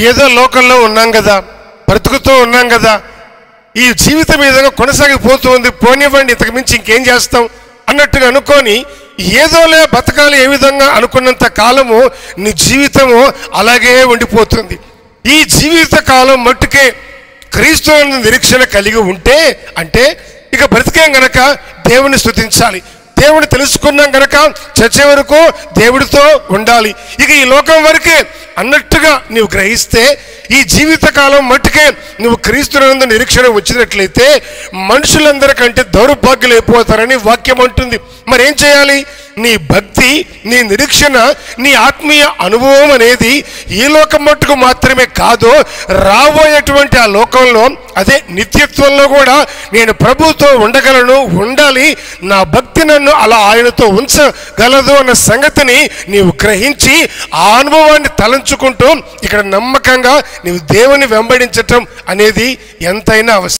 ఏదో లోకంలో ఉన్నాం కదా, బ్రతుకుతూ ఉన్నాం కదా, ఈ జీవితం విధంగా కొనసాగిపోతుంది, పోనివ్వండి, ఇంతకు మించి ఇంకేం చేస్తాం అన్నట్టుగా అనుకొని ఏదోలే బతకాలి ఏ విధంగా అనుకున్నంత కాలము నీ జీవితము అలాగే ఉండిపోతుంది. ఈ జీవిత కాలం మట్టుకే క్రీస్తు నిరీక్షణ కలిగి ఉంటే అంటే ఇక బ్రతికేం గనక దేవుని స్తుతించాలి, దేవుని తెలుసుకున్నాం గనక చచ్చే వరకు దేవుడితో ఉండాలి. ఇక ఈ లోకం వరకే అన్నట్టుగా నీవు గ్రహిస్తే ఈ జీవితకాలం మట్టుకే నువ్వు క్రీస్తునందు నిరీక్షణ వచ్చినట్లయితే మనుషులందరికంటే దౌర్భాగ్యులు అయిపోతారని వాక్యం అంటుంది. మరేం చేయాలి? నీ భక్తి, నీ నిరీక్షణ, నీ ఆత్మీయ అనుభవం అనేది ఈ లోకం మట్టుకు మాత్రమే కాదు, రాబోయేటువంటి ఆ లోకంలో అదే నిత్యత్వంలో కూడా నేను ప్రభువుతో ఉండగలను, ఉండాలి, నా భక్తి నన్ను అలా ఆయనతో ఉంచగలదు అన్న సంగతిని నీవు గ్రహించి ఆ అనుభవాన్ని తలంచుకుంటూ ఇక్కడ నమ్మకంగా నీవు దేవుని వెంబడించటం అనేది ఎంతైనా అవసరం.